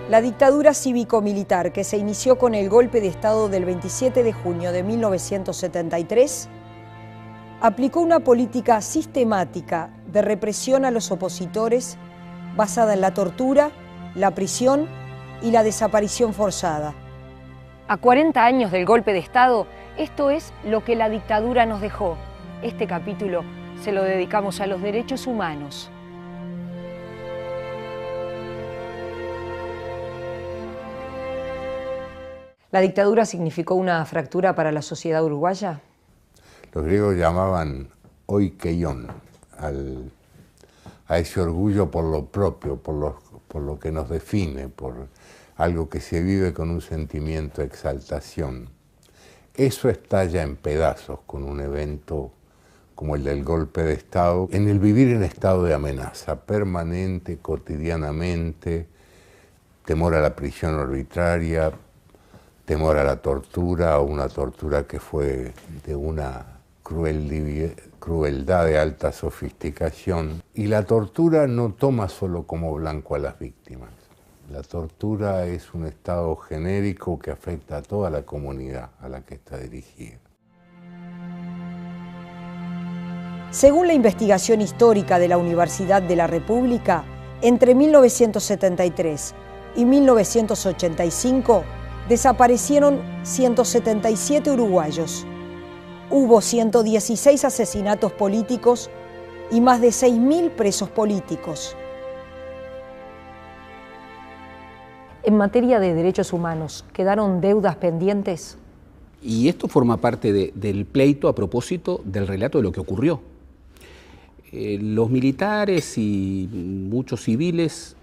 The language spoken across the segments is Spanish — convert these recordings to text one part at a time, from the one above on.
La dictadura cívico-militar, que se inició con el golpe de Estado del 27 de junio de 1973, aplicó una política sistemática de represión a los opositores basada en la tortura, la prisión y la desaparición forzada. A 40 años del golpe de Estado, esto es lo que la dictadura nos dejó. Este capítulo se lo dedicamos a los derechos humanos. ¿La dictadura significó una fractura para la sociedad uruguaya? Los griegos llamaban oikeion a ese orgullo por lo propio, por lo que nos define, por algo que se vive con un sentimiento de exaltación. Eso estalla en pedazos con un evento como el del golpe de Estado, en el vivir en estado de amenaza permanente, cotidianamente, temor a la prisión arbitraria, temor a la tortura, o una tortura que fue de una crueldad de alta sofisticación. Y la tortura no toma solo como blanco a las víctimas. La tortura es un estado genérico que afecta a toda la comunidad a la que está dirigida. Según la investigación histórica de la Universidad de la República, entre 1973 y 1985 desaparecieron 177 uruguayos. Hubo 116 asesinatos políticos y más de 6.000 presos políticos. En materia de derechos humanos, ¿quedaron deudas pendientes? Y esto forma parte del pleito a propósito del relato de lo que ocurrió. Los militares y muchos civiles,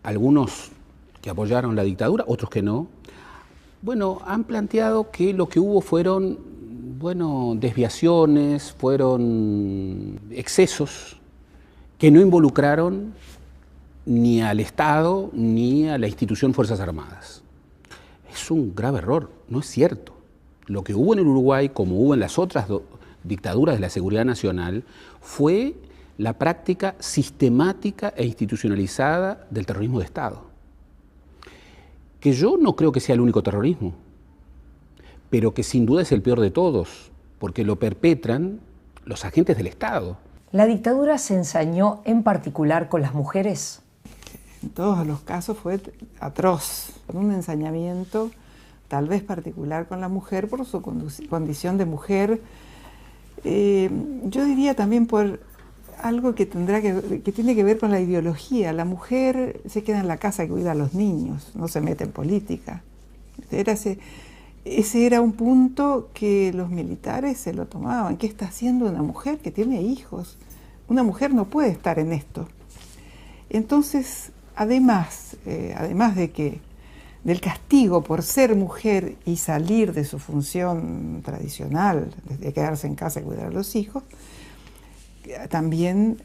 algunos que apoyaron la dictadura, otros que no, bueno, han planteado que lo que hubo fueron, desviaciones, fueron excesos que no involucraron ni al Estado ni a la institución Fuerzas Armadas. Es un grave error, no es cierto. Lo que hubo en el Uruguay, como hubo en las otras dictaduras de la seguridad nacional, fue la práctica sistemática e institucionalizada del terrorismo de Estado. Que yo no creo que sea el único terrorismo, pero que sin duda es el peor de todos, porque lo perpetran los agentes del Estado. ¿La dictadura se ensañó en particular con las mujeres? En todos los casos fue atroz, un ensañamiento tal vez particular con la mujer por su condición de mujer. Yo diría también por algo que tiene que ver con la ideología. La mujer se queda en la casa y cuida a los niños, no se mete en política. Ese era un punto que los militares se lo tomaban. ¿Qué está haciendo una mujer que tiene hijos? Una mujer no puede estar en esto. Entonces, además del castigo por ser mujer y salir de su función tradicional, de quedarse en casa y cuidar a los hijos, también,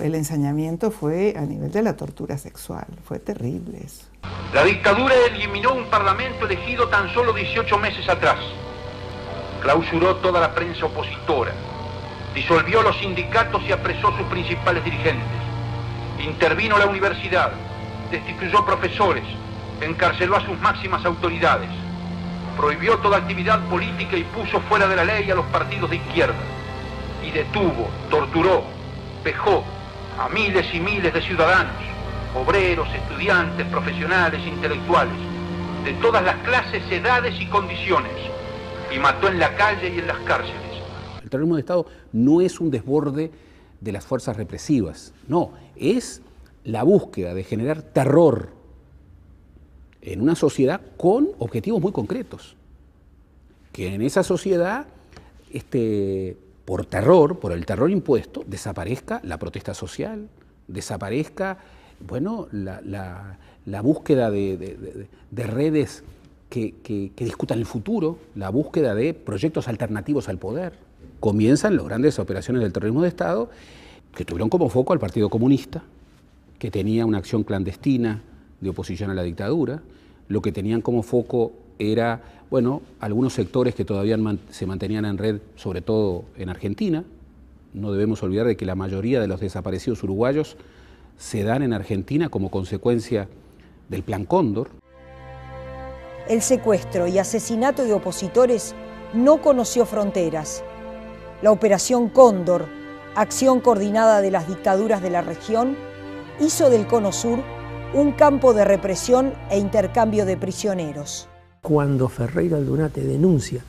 el ensañamiento fue a nivel de la tortura sexual. Fue terrible eso. La dictadura eliminó un parlamento elegido tan solo 18 meses atrás. Clausuró toda la prensa opositora. Disolvió los sindicatos y apresó sus principales dirigentes. Intervino la universidad. Destituyó profesores. Encarceló a sus máximas autoridades. Prohibió toda actividad política y puso fuera de la ley a los partidos de izquierda. Y detuvo, torturó, vejó a miles y miles de ciudadanos, obreros, estudiantes, profesionales, intelectuales, de todas las clases, edades y condiciones, y mató en la calle y en las cárceles. El terrorismo de Estado no es un desborde de las fuerzas represivas, no, es la búsqueda de generar terror en una sociedad con objetivos muy concretos. Que en esa sociedad, por el terror impuesto, desaparezca la protesta social, desaparezca, la búsqueda de redes que discutan el futuro, la búsqueda de proyectos alternativos al poder. Comienzan las grandes operaciones del terrorismo de Estado, que tuvieron como foco al Partido Comunista, que tenía una acción clandestina de oposición a la dictadura. Lo que tenían como foco era, algunos sectores que todavía se mantenían en red, sobre todo en Argentina. No debemos olvidar de que la mayoría de los desaparecidos uruguayos se dan en Argentina como consecuencia del Plan Cóndor. El secuestro y asesinato de opositores no conoció fronteras. La Operación Cóndor, acción coordinada de las dictaduras de la región, hizo del Cono Sur un campo de represión e intercambio de prisioneros. Cuando Ferreira Aldunate denuncia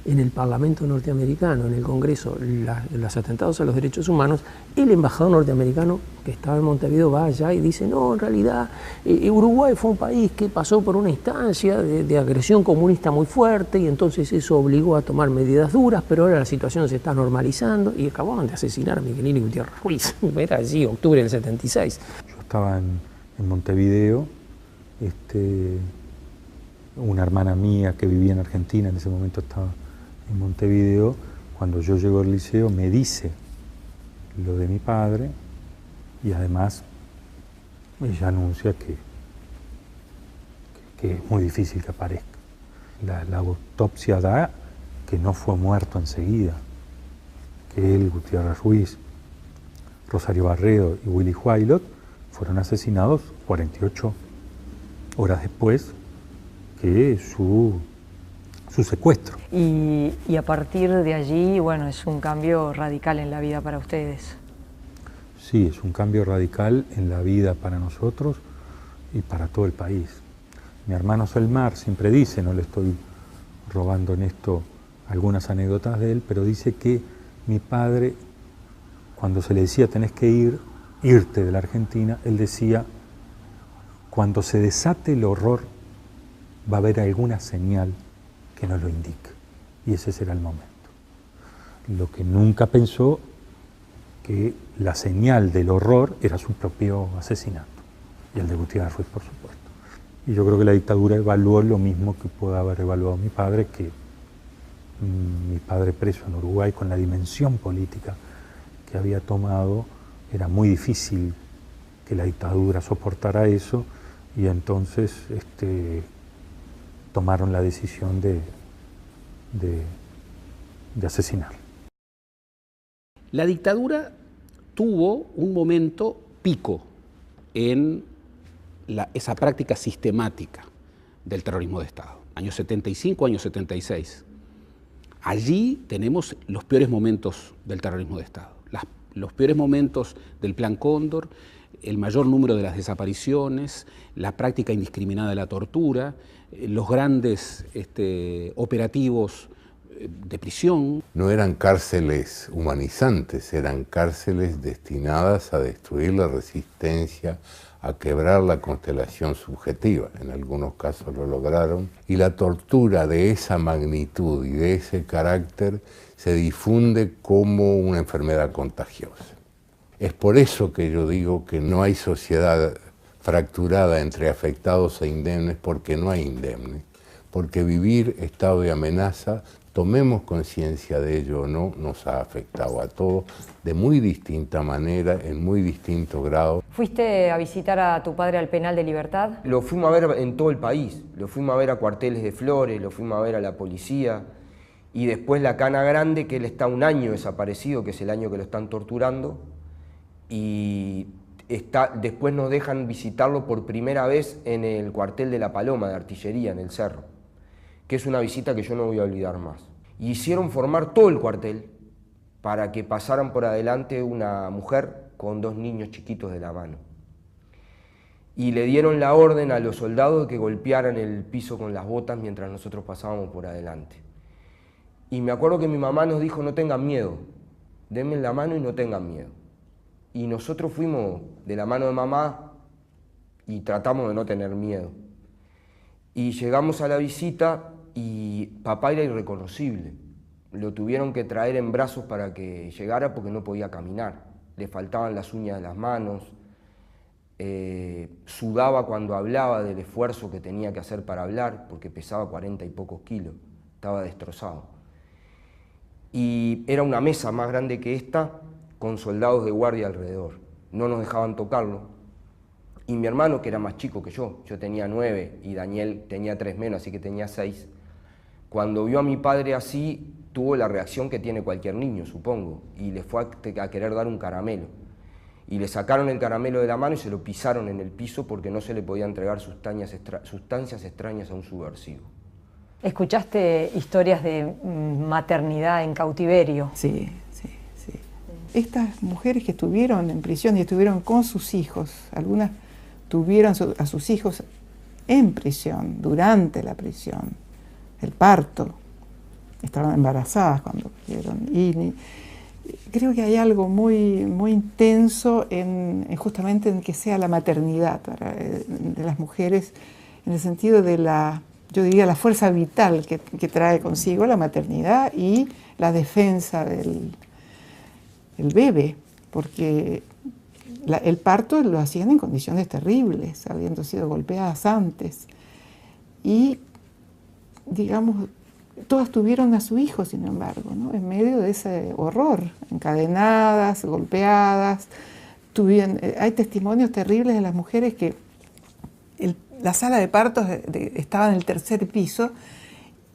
en el Parlamento norteamericano, en el Congreso, los atentados a los derechos humanos, el embajador norteamericano que estaba en Montevideo va allá y dice: no, en realidad Uruguay fue un país que pasó por una instancia de agresión comunista muy fuerte y entonces eso obligó a tomar medidas duras, pero ahora la situación se está normalizando, y acababan de asesinar a Miguelini Gutiérrez Ruiz. Era allí, octubre del 76. Yo estaba en Montevideo, una hermana mía que vivía en Argentina en ese momento estaba en Montevideo. Cuando yo llego al liceo me dice lo de mi padre y además ella anuncia que es muy difícil que aparezca. La autopsia da que no fue muerto enseguida, que él, Gutiérrez Ruiz, Rosario Barredo y Willy Huailot fueron asesinados 48 horas después que su secuestro. Y a partir de allí, bueno, es un cambio radical en la vida para ustedes. Sí, es un cambio radical en la vida para nosotros y para todo el país. Mi hermano Selmar siempre dice, no le estoy robando en esto algunas anécdotas de él, pero dice que mi padre, cuando se le decía tenés que irte de la Argentina, él decía: cuando se desate el horror va a haber alguna señal que nos lo indique, y ese será el momento. Lo que nunca pensó que la señal del horror era su propio asesinato, y el de Gutiérrez Ruiz, por supuesto. Y yo creo que la dictadura evaluó lo mismo que puede haber evaluado mi padre, que mi padre preso en Uruguay, con la dimensión política que había tomado, era muy difícil que la dictadura soportara eso, y entonces tomaron la decisión de asesinar. La dictadura tuvo un momento pico en esa práctica sistemática del terrorismo de Estado, años 75, años 76. Allí tenemos los peores momentos del terrorismo de Estado, los peores momentos del Plan Cóndor, el mayor número de las desapariciones, la práctica indiscriminada de la tortura, los grandes operativos de prisión. No eran cárceles humanizantes, eran cárceles destinadas a destruir la resistencia, a quebrar la constelación subjetiva. En algunos casos lo lograron. Y la tortura de esa magnitud y de ese carácter se difunde como una enfermedad contagiosa. Es por eso que yo digo que no hay sociedad fracturada entre afectados e indemnes, porque no hay indemnes. Porque vivir estado de amenaza, tomemos conciencia de ello o no, nos ha afectado a todos de muy distinta manera, en muy distinto grado. ¿Fuiste a visitar a tu padre al penal de Libertad? Lo fuimos a ver en todo el país, lo fuimos a ver a cuarteles de Flores, lo fuimos a ver a la policía, y después la Cana Grande, que él está un año desaparecido, que es el año que lo están torturando, y después nos dejan visitarlo por primera vez en el cuartel de La Paloma de Artillería, en el Cerro, que es una visita que yo no voy a olvidar más. Y hicieron formar todo el cuartel para que pasaran por adelante una mujer con 2 niños chiquitos de la mano. Y le dieron la orden a los soldados de que golpearan el piso con las botas mientras nosotros pasábamos por adelante. Y me acuerdo que mi mamá nos dijo: no tengan miedo, denme la mano y no tengan miedo. Y nosotros fuimos de la mano de mamá y tratamos de no tener miedo. Y llegamos a la visita y papá era irreconocible. Lo tuvieron que traer en brazos para que llegara porque no podía caminar. Le faltaban las uñas de las manos, sudaba cuando hablaba del esfuerzo que tenía que hacer para hablar, porque pesaba 40 y pocos kilos, estaba destrozado. Y era una mesa más grande que esta, con soldados de guardia alrededor. No nos dejaban tocarlo. Y mi hermano, que era más chico que yo tenía 9 y Daniel tenía 3 menos, así que tenía 6, cuando vio a mi padre así, tuvo la reacción que tiene cualquier niño, supongo, y le fue a querer dar un caramelo. y le sacaron el caramelo de la mano y se lo pisaron en el piso porque no se le podía entregar sustancias extrañas a un subversivo. ¿Escuchaste historias de maternidad en cautiverio? Sí, sí, sí. Estas mujeres que estuvieron en prisión y estuvieron con sus hijos, algunas tuvieron a sus hijos en prisión, durante la prisión, el parto, estaban embarazadas cuando vieron. Y creo que hay algo muy, muy intenso justamente en que sea la maternidad de las mujeres, en el sentido de yo diría, la fuerza vital que trae consigo la maternidad y la defensa del bebé, porque el parto lo hacían en condiciones terribles, habiendo sido golpeadas antes. Y, digamos, todas tuvieron a su hijo, sin embargo, ¿no? En medio de ese horror, encadenadas, golpeadas. Hay testimonios terribles de las mujeres que la sala de partos estaba en el 3er piso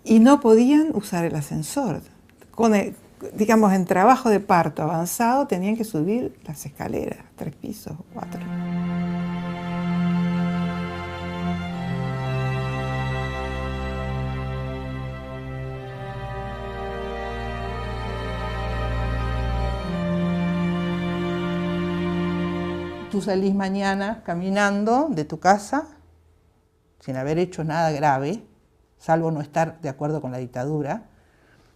y no podían usar el ascensor. Digamos, en trabajo de parto avanzado tenían que subir las escaleras, 3 pisos o 4. Tú salís mañana caminando de tu casa sin haber hecho nada grave, salvo no estar de acuerdo con la dictadura,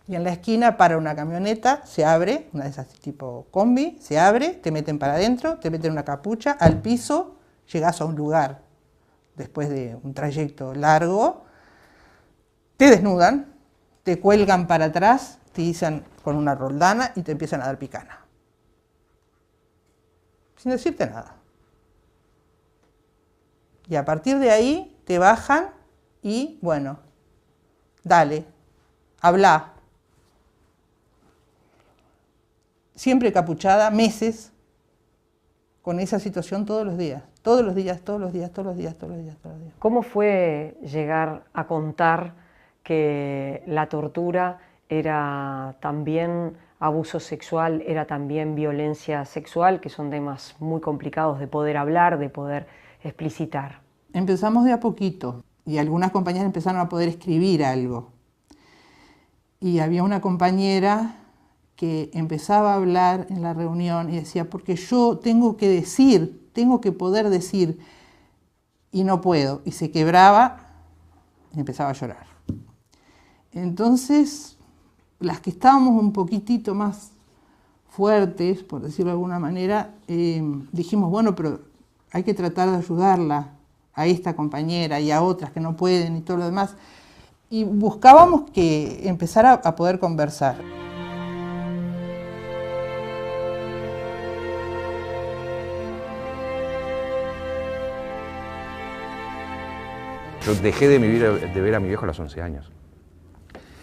y en la esquina para una camioneta, se abre, una de esas tipo combi, se abre, te meten para adentro, te meten una capucha, al piso, llegás a un lugar, después de un trayecto largo, te desnudan, te cuelgan para atrás, te izan con una roldana y te empiezan a dar picana. Sin decirte nada. Y a partir de ahí te bajan y, bueno, dale, habla. Siempre capuchada, meses, con esa situación todos los días. Todos los días, todos los días, todos los días, todos los días, todos los días. ¿Cómo fue llegar a contar que la tortura era también abuso sexual, era también violencia sexual, que son temas muy complicados de poder hablar, de poder explicitar? Empezamos de a poquito y algunas compañeras empezaron a poder escribir algo. Y había una compañera que empezaba a hablar en la reunión y decía, porque yo tengo que decir, tengo que poder decir, y no puedo. Y se quebraba y empezaba a llorar. Entonces, las que estábamos un poquitito más fuertes, por decirlo de alguna manera, dijimos, bueno, pero hay que tratar de ayudarla a esta compañera y a otras que no pueden y todo lo demás. Y buscábamos que empezara a poder conversar. Yo dejé de ver a mi viejo a los 11 años.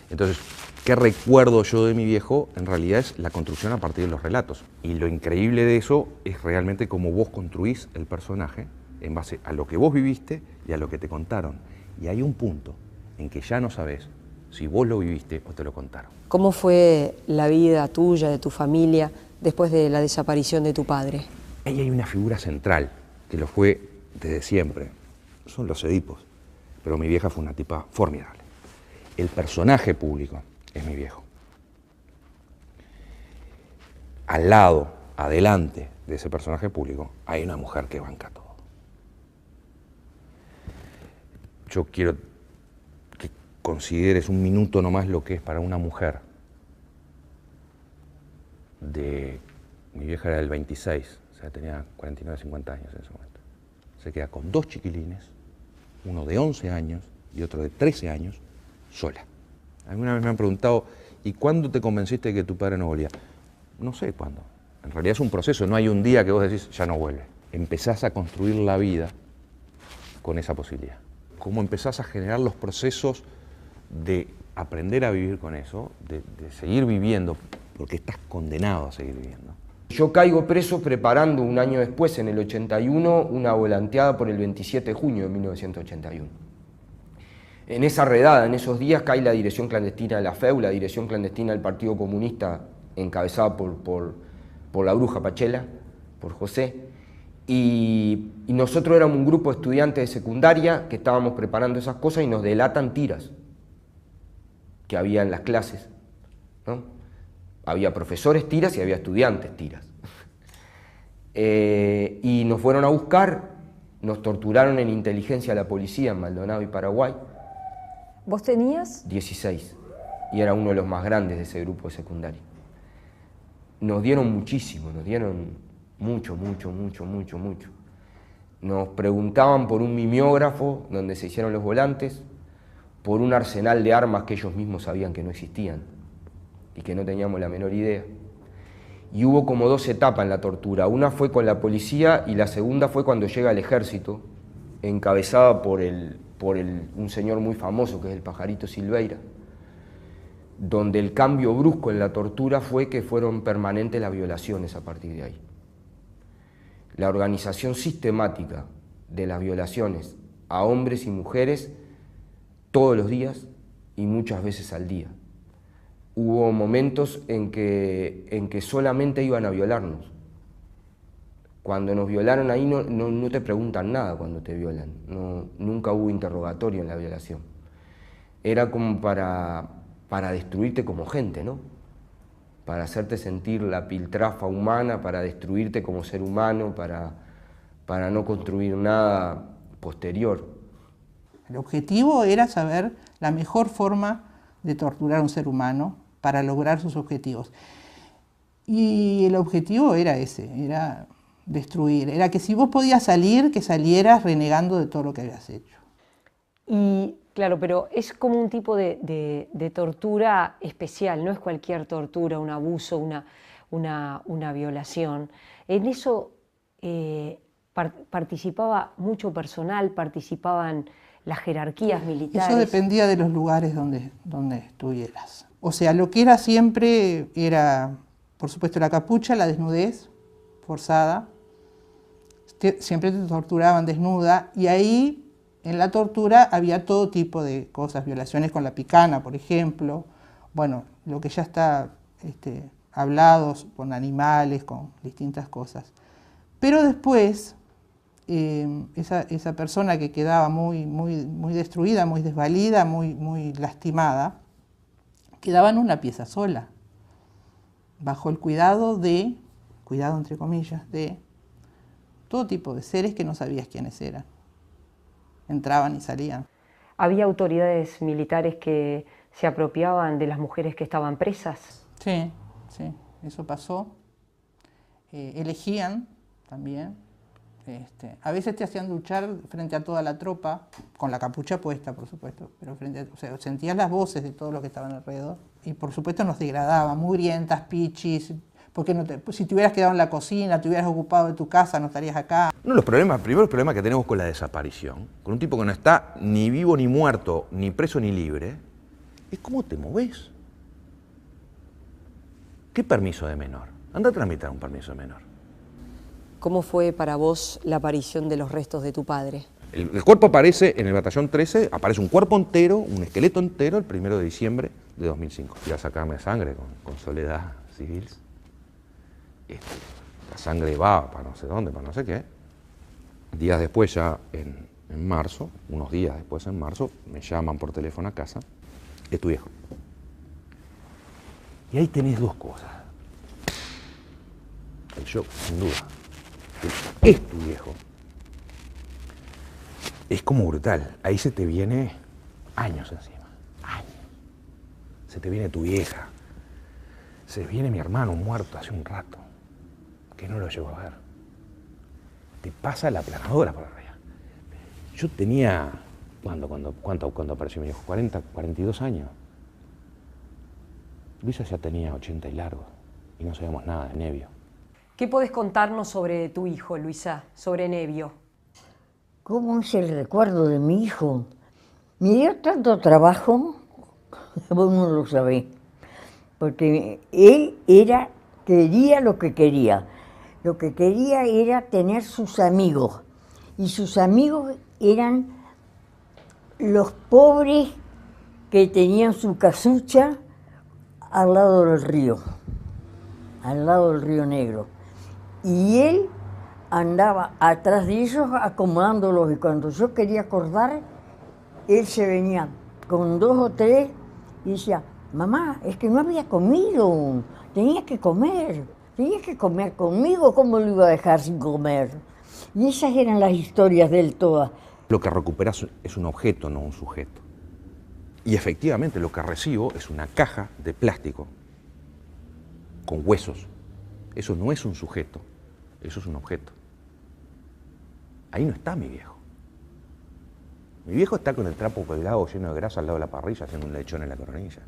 Entonces, ¿qué recuerdo yo de mi viejo? En realidad es la construcción a partir de los relatos. Y lo increíble de eso es realmente cómo vos construís el personaje en base a lo que vos viviste y a lo que te contaron. Y hay un punto en que ya no sabés si vos lo viviste o te lo contaron. ¿Cómo fue la vida tuya, de tu familia, después de la desaparición de tu padre? Ahí hay una figura central, que lo fue desde siempre. Son los Edipos. Pero mi vieja fue una tipa formidable. El personaje público es mi viejo. Al lado, adelante de ese personaje público, hay una mujer que banca todo. Yo quiero que consideres un minuto nomás lo que es para una mujer. Mi vieja era del 26, o sea, tenía 49, 50 años en ese momento. Se queda con 2 chiquilines, uno de 11 años y otro de 13 años, sola. Alguna vez me han preguntado, ¿y cuándo te convenciste de que tu padre no volvía? No sé cuándo. En realidad es un proceso, no hay un día que vos decís, ya no vuelve. Empezás a construir la vida con esa posibilidad. Cómo empezás a generar los procesos de aprender a vivir con eso, de seguir viviendo, porque estás condenado a seguir viviendo. Yo caigo preso preparando un año después, en el 81, una volanteada por el 27 de junio de 1981. En esa redada, en esos días, cae la dirección clandestina de la FEU, la dirección clandestina del Partido Comunista, encabezada por la bruja Pachela, por José. Y nosotros éramos un grupo de estudiantes de secundaria que estábamos preparando esas cosas y nos delatan tiras que había en las clases, ¿no? Había profesores tiras y había estudiantes tiras. Y nos fueron a buscar, nos torturaron en inteligencia a la policía en Maldonado y Paraguay. ¿Vos tenías? 16, y era uno de los más grandes de ese grupo de secundaria. Nos dieron muchísimo, nos dieron mucho. Nos preguntaban por un mimeógrafo donde se hicieron los volantes, por un arsenal de armas que ellos mismos sabían que no existían y que no teníamos la menor idea. Y hubo como 2 etapas en la tortura. Una fue con la policía y la segunda fue cuando llega el ejército, encabezada por un señor muy famoso que es el Pajarito Silveira, donde el cambio brusco en la tortura fue que fueron permanentes las violaciones a partir de ahí. La organización sistemática de las violaciones a hombres y mujeres todos los días y muchas veces al día. Hubo momentos en que solamente iban a violarnos. Cuando nos violaron ahí no te preguntan nada cuando te violan, nunca hubo interrogatorio en la violación. Era como para destruirte como gente, ¿no? Para hacerte sentir la piltrafa humana, para destruirte como ser humano, para no construir nada posterior. El objetivo era saber la mejor forma de torturar a un ser humano para lograr sus objetivos. Y el objetivo era ese, era destruir. Era que si vos podías salir, que salieras renegando de todo lo que habías hecho. Y claro, pero es como un tipo de tortura especial, no es cualquier tortura, un abuso, una violación. En eso participaba mucho personal, participaban las jerarquías militares. Eso dependía de los lugares donde estuvieras. O sea, lo que era siempre era, por supuesto, la capucha, la desnudez forzada. Siempre te torturaban desnuda y ahí en la tortura había todo tipo de cosas, violaciones con la picana, por ejemplo, bueno, lo que ya está hablado con animales, con distintas cosas. Pero después, esa persona que quedaba muy destruida, muy desvalida, muy lastimada, quedaba en una pieza sola, bajo el cuidado entre comillas, de todo tipo de seres que no sabías quiénes eran. Entraban y salían. ¿Había autoridades militares que se apropiaban de las mujeres que estaban presas? Sí, eso pasó. Elegían también. A veces te hacían luchar frente a toda la tropa, con la capucha puesta, por supuesto, pero sentías las voces de todos los que estaban alrededor. Y por supuesto nos degradaban, mugrientas, pichis, porque si te hubieras quedado en la cocina, te hubieras ocupado de tu casa, no estarías acá. Uno de los primeros problemas que tenemos con la desaparición, con un tipo que no está ni vivo ni muerto, ni preso ni libre, es cómo te movés. ¿Qué permiso de menor? Anda a tramitar un permiso de menor. ¿Cómo fue para vos la aparición de los restos de tu padre? El cuerpo aparece en el batallón 13, aparece un cuerpo entero, un esqueleto entero, el 1 de diciembre de 2005. Fui a sacarme sangre con Soledad Civils. La sangre va para no sé dónde, para no sé qué. Días después, ya en marzo, unos días después en marzo, me llaman por teléfono a casa, es tu viejo. Y ahí tenés 2 cosas. El shock, sin duda. Es tu viejo. Es como brutal. Ahí se te viene años encima. Años. Se te viene tu vieja. Se viene mi hermano muerto hace un rato, que no lo llevo a ver. Te pasa la aplanadora por arriba. Yo tenía, ¿cuánto apareció mi hijo? 42 años. Luisa ya tenía 80 y largo y no sabíamos nada de Nevio. ¿Qué podés contarnos sobre tu hijo, Luisa, sobre Nevio? ¿Cómo es el recuerdo de mi hijo? Me dio tanto trabajo, vos no lo sabés, porque él quería lo que quería. Lo que quería era tener sus amigos, y sus amigos eran los pobres que tenían su casucha al lado del río Negro. y él andaba atrás de ellos acomodándolos, y cuando yo quería acordar, él se venía con 2 o 3 y decía, mamá, es que no había comido, tenía que comer conmigo, ¿cómo lo iba a dejar sin comer? Y esas eran las historias de él todas. Lo que recuperas es un objeto, no un sujeto. Y efectivamente lo que recibo es una caja de plástico con huesos. Eso no es un sujeto, eso es un objeto. Ahí no está mi viejo. Mi viejo está con el trapo colgado lleno de grasa al lado de la parrilla haciendo un lechón en la coronilla,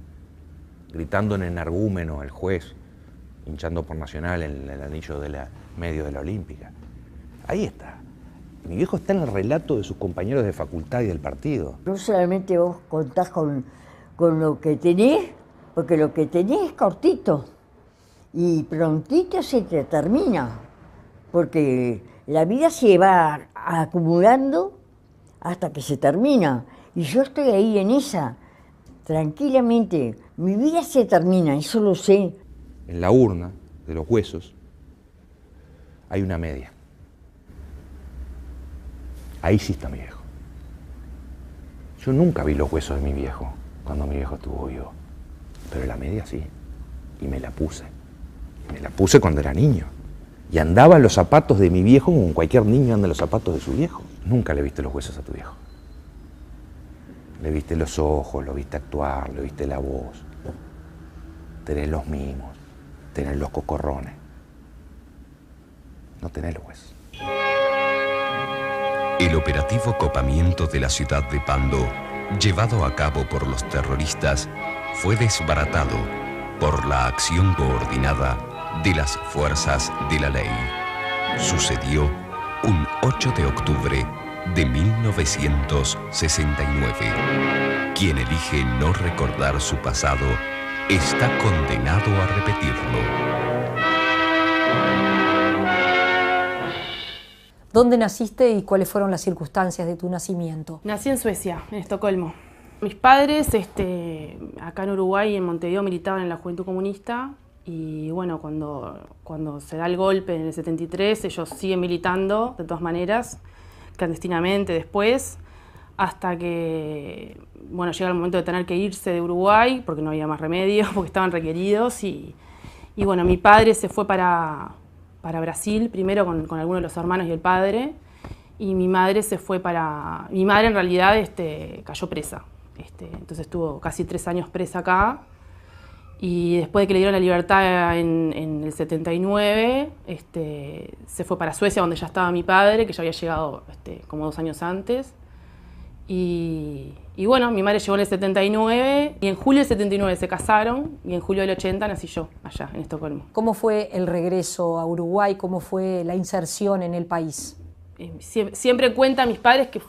gritando en energúmeno al juez, hinchando por Nacional en el anillo medio de la Olímpica. Ahí está. Mi viejo está en el relato de sus compañeros de facultad y del partido. No solamente vos contás con lo que tenés, porque lo que tenés es cortito y prontito se te termina, porque la vida se va acumulando hasta que se termina. Y yo estoy ahí en esa, tranquilamente. Mi vida se termina, eso lo sé. En la urna de los huesos hay una media. Ahí sí está mi viejo. Yo nunca vi los huesos de mi viejo cuando mi viejo estuvo vivo, pero la media sí, y me la puse. Y me la puse cuando era niño. Y andaba en los zapatos de mi viejo como cualquier niño anda en los zapatos de su viejo. Nunca le viste los huesos a tu viejo. Le viste los ojos, lo viste actuar, le viste la voz. Tenés los mimos, tenés los cocorrones. No tenés los huesos. El operativo Copamiento de la ciudad de Pando, llevado a cabo por los terroristas, fue desbaratado por la acción coordinada de las fuerzas de la ley. Sucedió un 8 de octubre de 1969. Quien elige no recordar su pasado está condenado a repetirlo. ¿Dónde naciste y cuáles fueron las circunstancias de tu nacimiento? Nací en Suecia, en Estocolmo. Mis padres, acá en Uruguay, en Montevideo, militaban en la Juventud Comunista. Y bueno, cuando se da el golpe en el 73, ellos siguen militando, de todas maneras, clandestinamente después, hasta que, bueno, llega el momento de tener que irse de Uruguay, porque no había más remedio, porque estaban requeridos. Y bueno, mi padre se fue para Brasil, primero con algunos de los hermanos y el padre, y mi madre se fue para... Mi madre en realidad cayó presa, entonces estuvo casi 3 años presa acá, y después de que le dieron la libertad en el 79, se fue para Suecia, donde ya estaba mi padre, que ya había llegado como 2 años antes, y bueno, mi madre llegó en el 79 y en julio del 79 se casaron y en julio del 80 nací yo allá en Estocolmo. ¿Cómo fue el regreso a Uruguay? ¿Cómo fue la inserción en el país? Siempre cuentan mis padres que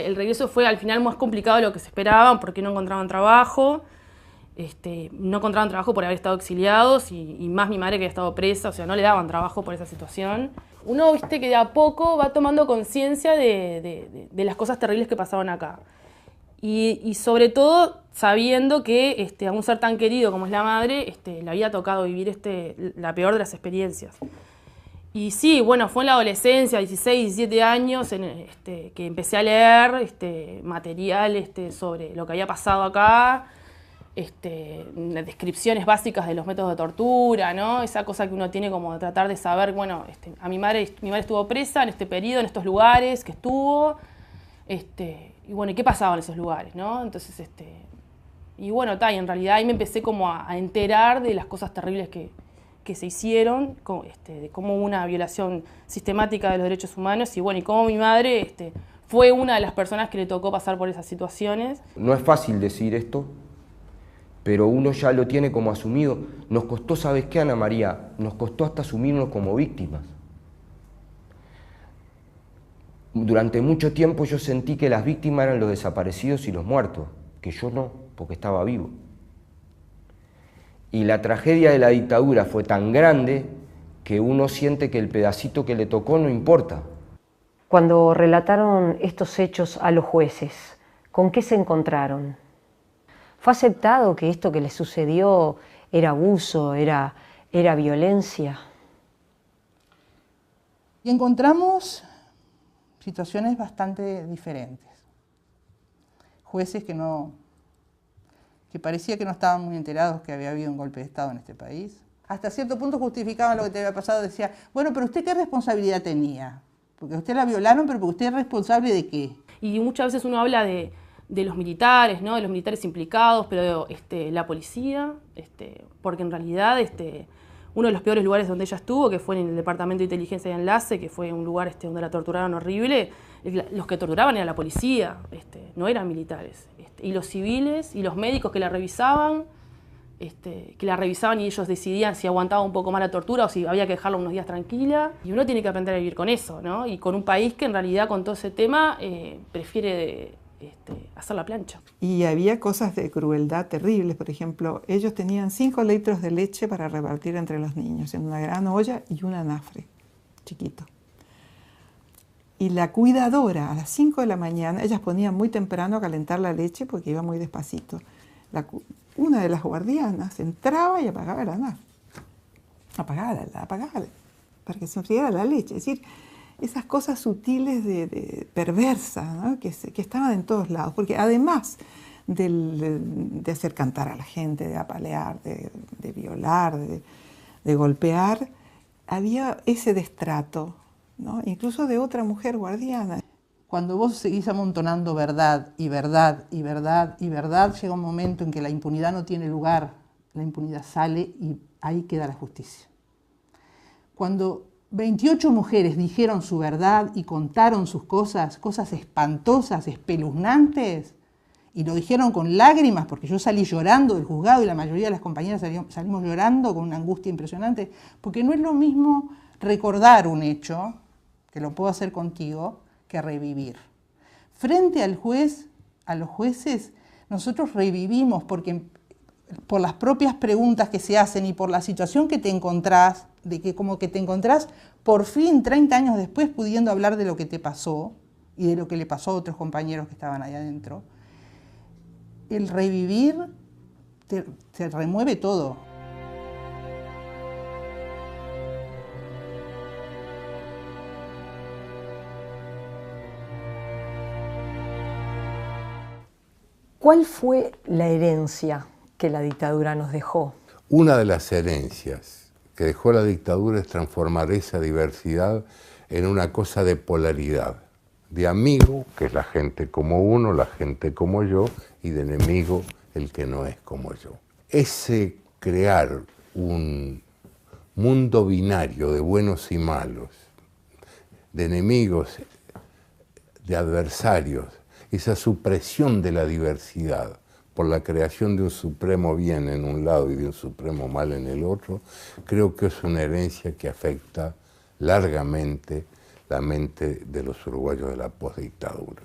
el regreso fue al final más complicado de lo que se esperaban porque no encontraban trabajo. No encontraban trabajo por haber estado exiliados y más mi madre que había estado presa, o sea, no le daban trabajo por esa situación. Uno, que de a poco va tomando conciencia de las cosas terribles que pasaban acá. Y sobre todo sabiendo que a un ser tan querido como es la madre, le había tocado vivir la peor de las experiencias. Y sí, bueno, fue en la adolescencia, 16, 17 años, que empecé a leer material sobre lo que había pasado acá, descripciones básicas de los métodos de tortura, ¿no? Esa cosa que uno tiene como de tratar de saber, bueno, mi madre estuvo presa en este periodo, en estos lugares que estuvo, y bueno, ¿y qué pasaba en esos lugares, no? Entonces, y bueno, y en realidad ahí me empecé como a enterar de las cosas terribles que se hicieron, de cómo hubo una violación sistemática de los derechos humanos, y bueno, y cómo mi madre fue una de las personas que le tocó pasar por esas situaciones. No es fácil decir esto, pero uno ya lo tiene como asumido. Nos costó, ¿sabes qué, Ana María? Nos costó hasta asumirnos como víctimas. Durante mucho tiempo yo sentí que las víctimas eran los desaparecidos y los muertos, que yo no, porque estaba vivo. Y la tragedia de la dictadura fue tan grande que uno siente que el pedacito que le tocó no importa. Cuando relataron estos hechos a los jueces, ¿con qué se encontraron? ¿Fue aceptado que esto que les sucedió era abuso, era violencia? Y encontramos situaciones bastante diferentes. Jueces que parecía que no estaban muy enterados que había habido un golpe de Estado en este país. Hasta cierto punto justificaban lo que te había pasado, decía, bueno, pero ¿usted qué responsabilidad tenía? Porque a usted la violaron, pero ¿usted es responsable de qué? Y muchas veces uno habla de los militares, ¿no? De los militares implicados, pero la policía, porque en realidad uno de los peores lugares donde ella estuvo, que fue en el Departamento de Inteligencia y Enlace, que fue un lugar donde la torturaron horrible, los que torturaban era la policía, no eran militares. Y los civiles y los médicos que la revisaban, y ellos decidían si aguantaba un poco más la tortura o si había que dejarla unos días tranquila. Y uno tiene que aprender a vivir con eso, ¿no? Y con un país que en realidad con todo ese tema prefiere hacer la plancha. Y había cosas de crueldad terribles. Por ejemplo, ellos tenían 5 litros de leche para repartir entre los niños en una gran olla y un anafre chiquito. Y la cuidadora a las 5 de la mañana, ellas ponían muy temprano a calentar la leche porque iba muy despacito. Una de las guardianas entraba y apagaba el anafre. Apagaba para que se enfriara la leche. Es decir, esas cosas sutiles de perversas, ¿no? que estaban en todos lados. Porque además de hacer cantar a la gente, de apalear, de violar, de golpear, había ese destrato, ¿no? Incluso de otra mujer guardiana. Cuando vos seguís amontonando verdad y verdad y verdad y verdad, llega un momento en que la impunidad no tiene lugar, la impunidad sale y ahí queda la justicia. Cuando 28 mujeres dijeron su verdad y contaron sus cosas espantosas, espeluznantes, y lo dijeron con lágrimas, porque yo salí llorando del juzgado y la mayoría de las compañeras salimos llorando con una angustia impresionante, porque no es lo mismo recordar un hecho, que lo puedo hacer contigo, que revivir. Frente al juez, a los jueces, nosotros revivimos porque por las propias preguntas que se hacen y por la situación que te encontrás, de que como que te encontrás por fin 30 años después pudiendo hablar de lo que te pasó y de lo que le pasó a otros compañeros que estaban ahí adentro, el revivir te remueve todo. ¿Cuál fue la herencia que la dictadura nos dejó? Una de las herencias que dejó la dictadura es transformar esa diversidad en una cosa de polaridad, de amigo, que es la gente como uno, la gente como yo, y de enemigo, el que no es como yo. Ese crear un mundo binario de buenos y malos, de enemigos, de adversarios, esa supresión de la diversidad por la creación de un supremo bien en un lado y de un supremo mal en el otro, creo que es una herencia que afecta largamente la mente de los uruguayos de la postdictadura.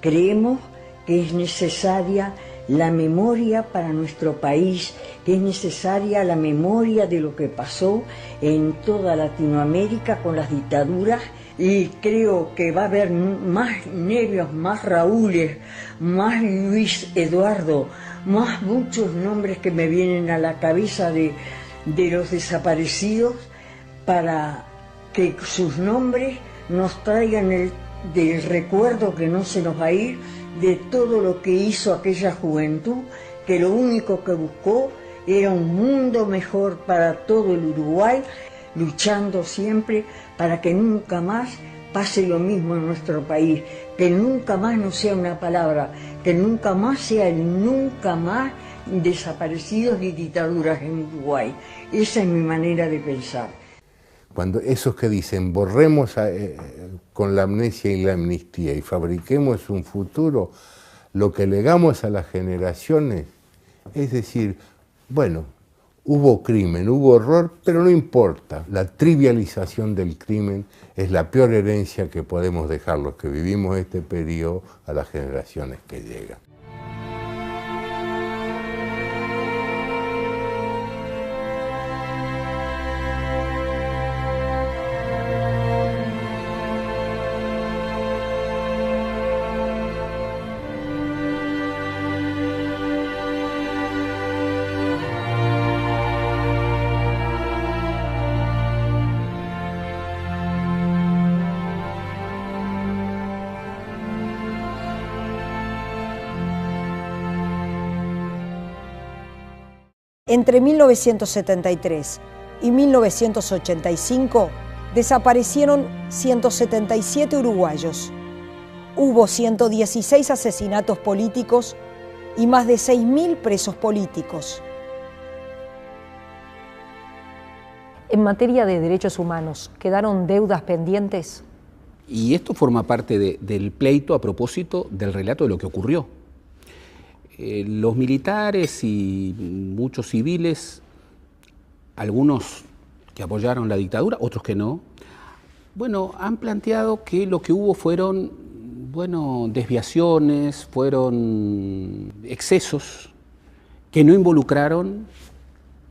Creemos que es necesaria la memoria para nuestro país, que es necesaria la memoria de lo que pasó en toda Latinoamérica con las dictaduras. Y creo que va a haber más Nevios, más Raúles, más Luis Eduardo, más muchos nombres que me vienen a la cabeza de los desaparecidos, para que sus nombres nos traigan del recuerdo que no se nos va a ir de todo lo que hizo aquella juventud, que lo único que buscó era un mundo mejor para todo el Uruguay, luchando siempre para que nunca más pase lo mismo en nuestro país, que nunca más no sea una palabra, que nunca más sea el nunca más desaparecidos y dictaduras en Uruguay. Esa es mi manera de pensar. Cuando esos que dicen borremos con la amnesia y la amnistía y fabriquemos un futuro, lo que legamos a las generaciones es decir, bueno, hubo crimen, hubo horror, pero no importa. La trivialización del crimen es la peor herencia que podemos dejar los que vivimos este periodo a las generaciones que llegan. Entre 1973 y 1985 desaparecieron 177 uruguayos. Hubo 116 asesinatos políticos y más de 6.000 presos políticos. En materia de derechos humanos, ¿quedaron deudas pendientes? Y esto forma parte del pleito a propósito del relato de lo que ocurrió. Los militares y muchos civiles, algunos que apoyaron la dictadura, otros que no, bueno, han planteado que lo que hubo fueron, desviaciones, fueron excesos que no involucraron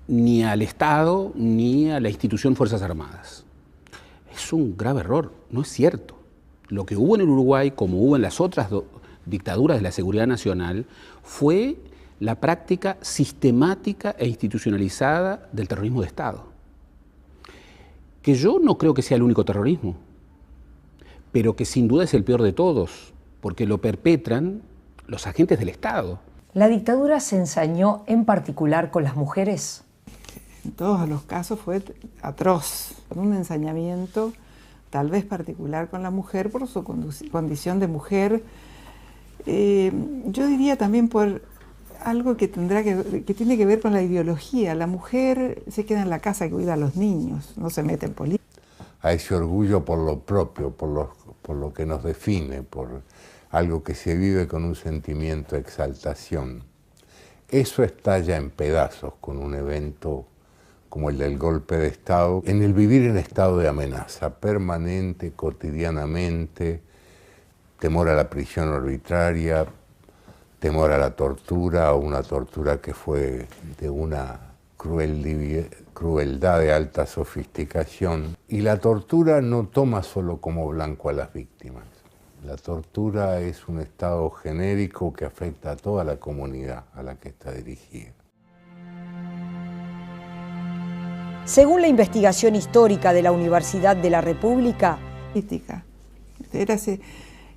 ni al Estado ni a la institución Fuerzas Armadas. Es un grave error, no es cierto. Lo que hubo en el Uruguay, como hubo en las otras dictaduras de la seguridad nacional, fue la práctica sistemática e institucionalizada del terrorismo de Estado. Que yo no creo que sea el único terrorismo, pero que sin duda es el peor de todos, porque lo perpetran los agentes del Estado. ¿La dictadura se ensañó en particular con las mujeres? En todos los casos fue atroz, un ensañamiento tal vez particular con la mujer por su condición de mujer. Yo diría también por algo que tiene que ver con la ideología. La mujer se queda en la casa y cuida a los niños, no se mete en política. A ese orgullo por lo propio, por lo que nos define, por algo que se vive con un sentimiento de exaltación. Eso estalla en pedazos con un evento como el del golpe de Estado, en el vivir en estado de amenaza permanente, cotidianamente, temor a la prisión arbitraria, temor a la tortura, o una tortura que fue de una crueldad de alta sofisticación. Y la tortura no toma solo como blanco a las víctimas. La tortura es un estado genérico que afecta a toda la comunidad a la que está dirigida. Según la investigación histórica de la Universidad de la República,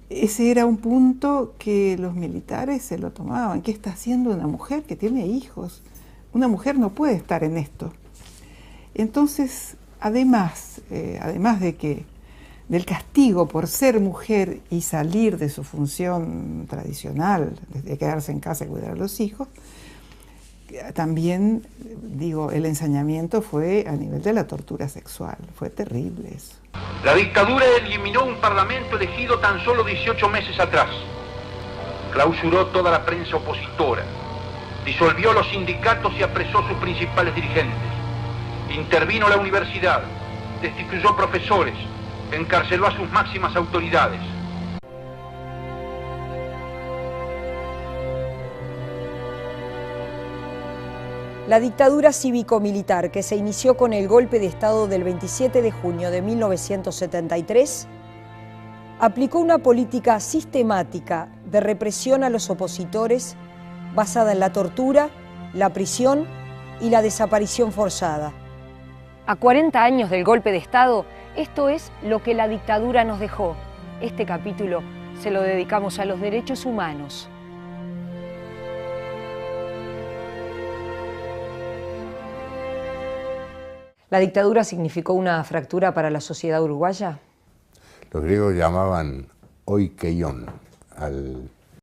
ese era un punto que los militares se lo tomaban. ¿Qué está haciendo una mujer que tiene hijos? Una mujer no puede estar en esto. Entonces, además del castigo por ser mujer y salir de su función tradicional, de quedarse en casa y cuidar a los hijos, también, el ensañamiento fue a nivel de la tortura sexual. Fue terrible eso. La dictadura eliminó un parlamento elegido tan solo 18 meses atrás. Clausuró toda la prensa opositora. Disolvió los sindicatos y apresó a sus principales dirigentes. Intervino la universidad. Destituyó profesores. Encarceló a sus máximas autoridades. la dictadura cívico-militar que se inició con el golpe de Estado del 27 de junio de 1973 aplicó una política sistemática de represión a los opositores basada en la tortura, la prisión y la desaparición forzada. A 40 años del golpe de Estado, esto es lo que la dictadura nos dejó. Este capítulo se lo dedicamos a los derechos humanos. ¿La dictadura significó una fractura para la sociedad uruguaya? Los griegos llamaban oikeion al